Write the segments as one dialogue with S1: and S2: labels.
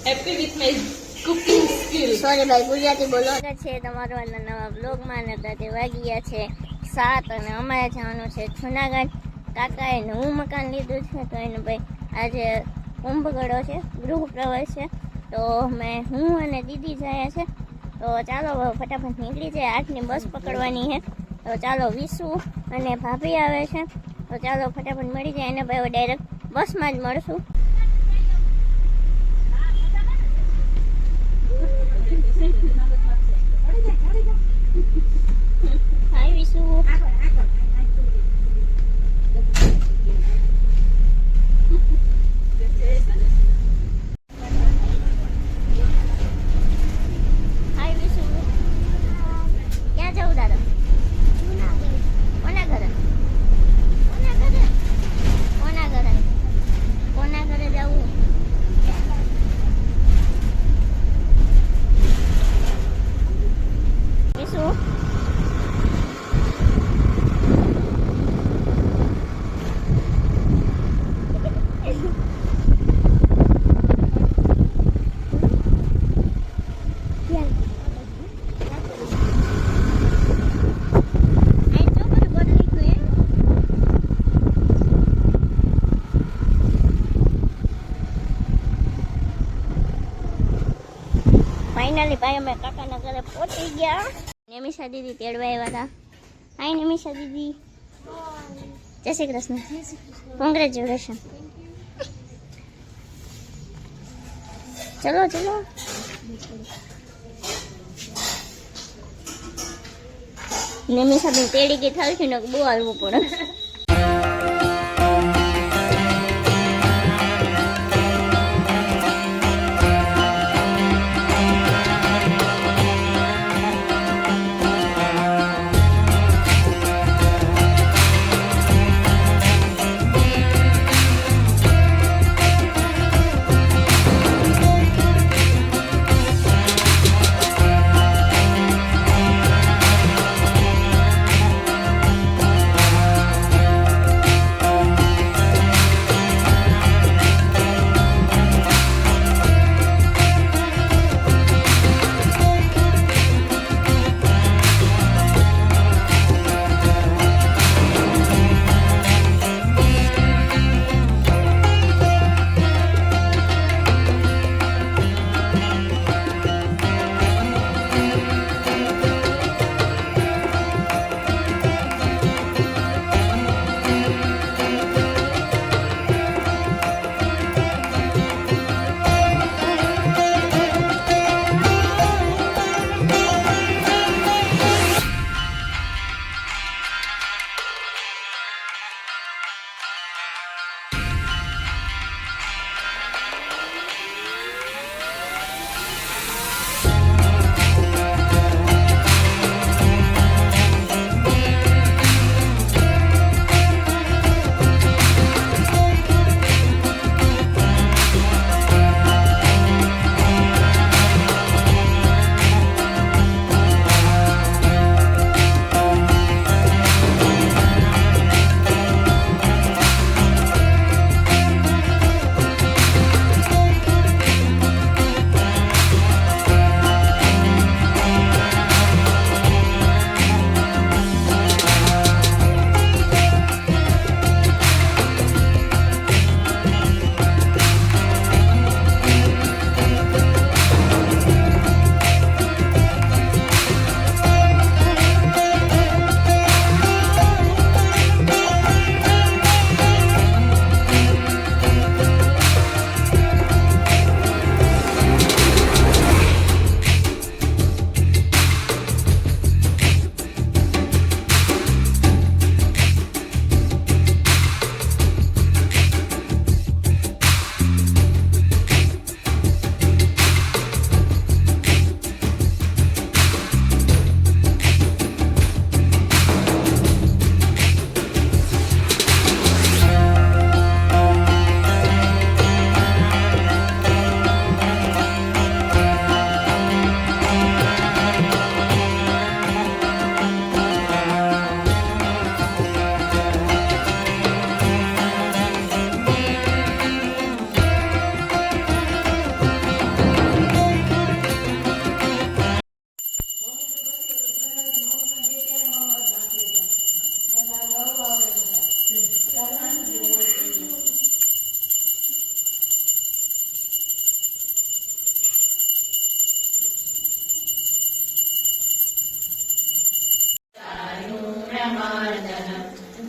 S1: Happy with my cooking skill.
S2: Sorry ભાઈ, ગુજરાતી બોલો છે તમારો નવા બ્લોગમાં. ને તે વાગી ગયા છે 7 અને અમારે જવાનું છે જુનાગઢ. કાકાએ નવું મકાન લીધું છે તો એને ભાઈ આજે કુંભગળો છે, ગૃહ પ્રવેશ છે. તો હું અને દીદી જાય છે. તો ચાલો ફટાફટ નીકળી જાય. 8ની બસ પકડવાની છે. તો ચાલો વિશુ અને ભાભી આવે છે. તો ચાલો ફટાફટ મળી જાય એને ભાઈ ડાયરેક્ટ બસમાં જ મળશું. હાય વિશુ. હાય વિશુ. ક્યાં જવું દાદા? કોના ઘરે? કોના ઘરે? કોના ઘરે? કોના ઘરે જવું? વિશુ ફાઇનલી ભાઈ અમે કાકાના ઘરે પહોંચી ગયા. નિમિષા દીદી તેડવા આવ્યા હતા. હાય નિમિષા દીદી. જય શ્રી કૃષ્ણ. કોંગ્રેચ્યુલેશન. ચલો ચલો. નિમિષા બેન તેડી ગઈ થાળી ને બહુ હાલવું પડે.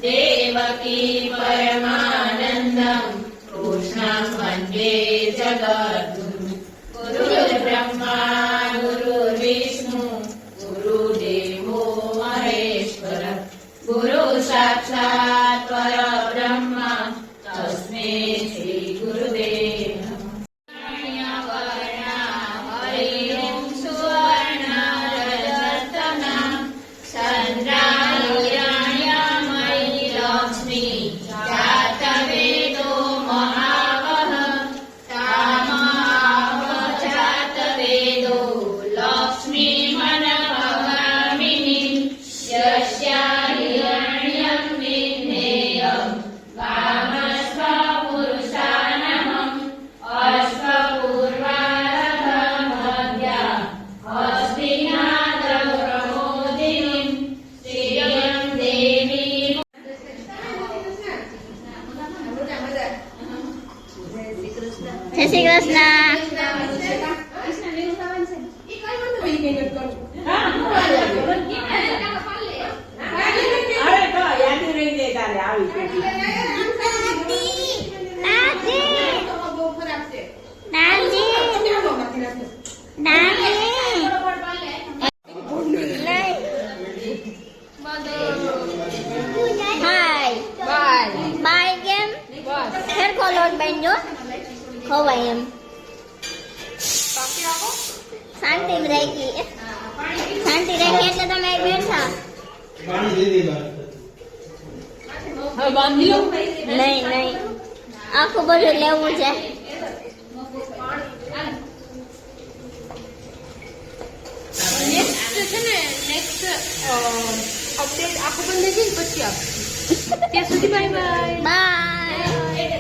S3: देवकी परमानन्दम् कृष्णं वन्दे जगद्गुरुम् गुरुर्ब्रह्मा गुरुर्विष्णु गुरुदेवो महेश्वर गुरु साक्षात् परब्रह्म तस्मै श्री गुरुदेव हरिं सुवर्ण रजतना चन्द्राहिरण्यमयि लक्ष्मी जातवेदो महावः तामाह जातवेदो लक्ष्मी मनभगामिनी यस्या हिरण्यं विज्ञेयम् कामस्वपुरुषानहम् अश्वपूर्वारभमद्या हस्तिनादप्रमोदिनीं श्रियं देवीं
S2: જય શ્રી કૃષ્ણ. બાય કેમ ફેર ખોલો બેનજો ખવાય એમ શાંતિ રાખી એટલે તમે બેઠા
S1: હવે બાંધી લો.
S2: નહીં આખું બધું લેવું છે.
S1: નેક્સ્ટ છે ને નેક્સ્ટ અપડેટ આખું બંધ થઈ જાય ને પછી આપ ત્યાં સુધી બાય બાય.
S2: બાય.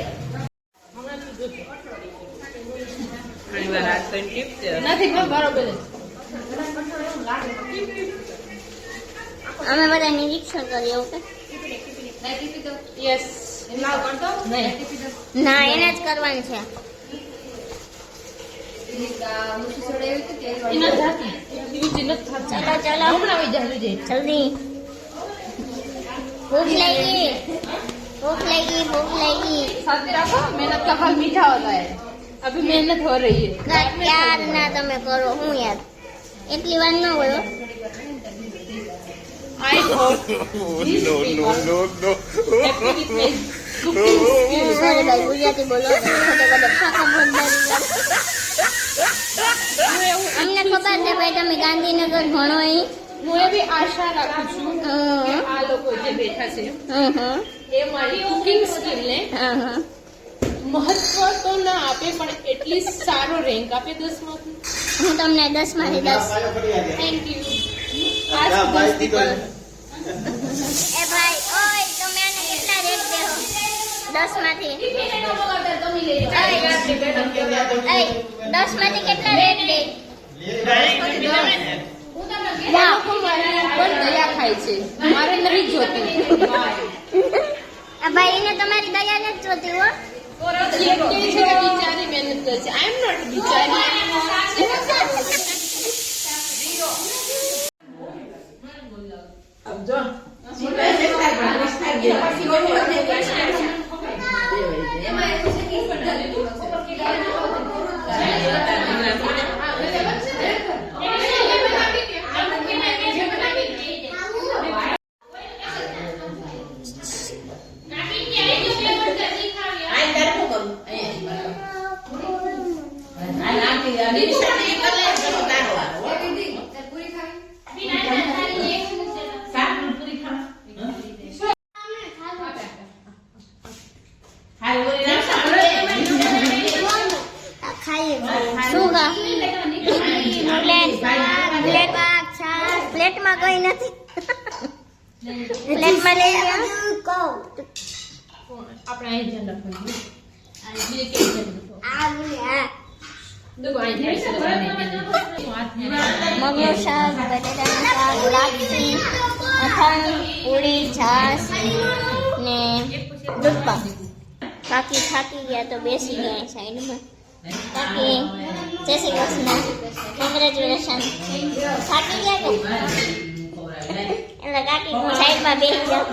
S1: નથી પણ બરોબર જ.
S2: અમે બધા નિરીક્ષણ કરીએ ઓકે.
S1: યસ નહીં
S2: ના એને જ કરવાનું છે.
S1: એના જાતી બીજી નથી થતી.
S2: ચાલો ચાલો
S1: હમણાં આવી જાય
S2: જલ્દી. ભૂખ લાગી.
S1: साथ में रखो मेहनत का फल मीठा होता है अभी मेहनत हो रही है
S2: યાર ના તમે કરો હું યાર એટલી વાર ન હોય હો.
S1: I hope these people happy with my cooking skills.
S2: Sorry ભાઈ ગુજરાતી બોલો કદે ફાકા બંધારી અમને ખબર છે ભાઈ તમે ગાંધીનગર ભણો અહીં.
S1: હું એવી આશા રાખું છું કે આ લોકો જે બેઠા છે એ મારી કુકિંગ સ્કિલ ને મહત્વ તો ના આપે પણ એટલીસ્ટ સારો રેન્ક આપે 10 માંથી.
S2: હું તમને 10 માંથી 10.
S1: Thank you. આજ 10 people
S2: એ ભાઈ ઓય તમે આને કેટલા રેટ દેહો 10 માંથી? 10 માંથી કેટલા રેટ દે?
S1: લોકો મારી ઉપર દયા ખાય છે મારે નથી જોતી.
S2: આ ભાઈ એને તમારી દયા નથી જોતી હો.
S1: જે કહે છે કે બિચારી મહેનત કરે છે. આઈ એમ નોટ બિચારી.
S2: પ્લેટમાં કઈ નથી. પ્લેટમાં લઈ ગયા
S1: આપણે અહીં ધ્યાન રાખવાનું. બીજે કેવું
S2: મગનું શાક, બટેટાનું શાક, લાપસી, અથાણું, પૂરી, છાશ ને દૂધપાક. બાકી થાકી ગયા તો બેસી ગયા સાઈડમાં. બાકી જય શ્રી કૃષ્ણ, કોંગ્રેચ્યુલેશન. થાકી ગયા કે એટલે કાકી સાઈડમાં બેસી જાઓ.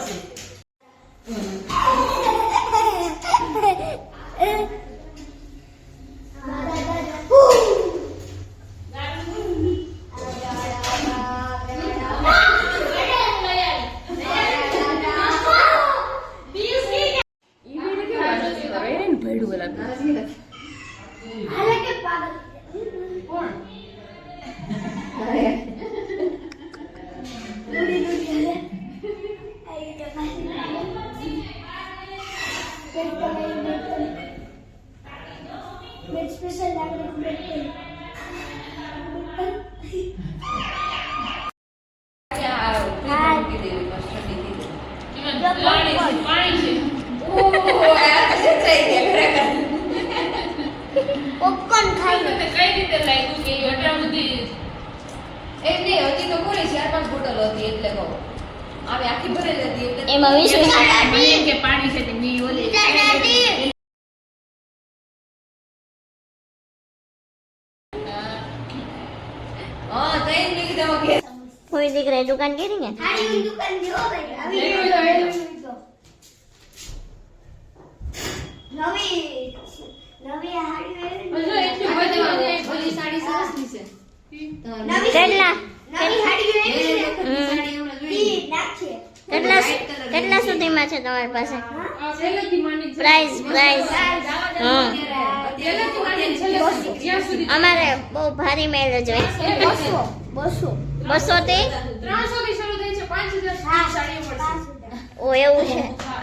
S2: પોપકોર્ન ખાઈ
S1: કઈ રીતે લાગ્યું કે એટલા બધી
S4: એટલે હજી તો પૂરી 4-5 બોટલ હતી એટલે કહું આવે આખી ભરેલી હતી એટલે
S2: એમાં વિશ્વ
S1: કે પાણી છે તે મી ઓલી
S4: હા તઈ નીકળ્યા કે
S2: કોઈ દીકરાએ દુકાન કરી ને
S4: ઓલી સાડી સરસ છે
S2: કેટલા
S4: કેટલા
S2: કેટલા સુધીમાં છે તમારી પાસે
S1: છેલ્લેથી માંડી
S2: પ્રાઇસ હા
S1: છેલ્લેથી માંડી છેલ્લે સુધી જ્યાં સુધી
S2: અમારે બહુ ભારી મેળ જોઈએ 200 થી
S1: 300 થી શરૂ થાય છે 5000 સાડીઓ પડશે
S2: ઓ એવું છે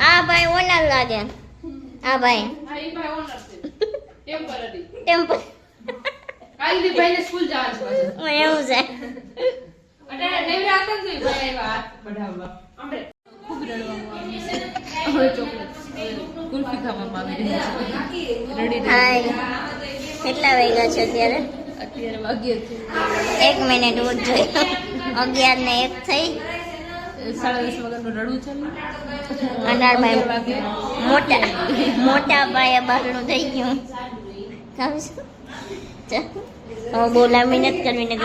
S2: આ ભાઈ ઓનર લાગે આ ભાઈ
S1: હા એ ભાઈ ઓનર છે ટેમ્પરરી
S2: ટેમ્પો
S1: કાલથી ભાઈને સ્કૂલ જવાનું છે પાછું.
S2: એવું છે
S1: અટાણે નેવી આતંક જોઈ ભાઈ આવ્યા હાથ બઢાવવા આંબરે ખૂબ રડવામાં આવી છે હવે ચોકલેટ કુલ્ફી ખાવામાં આવી રહી છે રડી
S2: હાય કેટલા વાગ્યા છે અત્યારે
S1: અત્યારે વાગ્યે છે
S2: 1 મિનિટ ઉઠ જોઈ 11 ને 1 થઈ
S1: 10:30 વાગ્યાનું રડવું છે
S2: અનારભાઈ મોટા ભાઈ બહારનું થઈ ગયું હવે બોલાવી નથી કરવી ને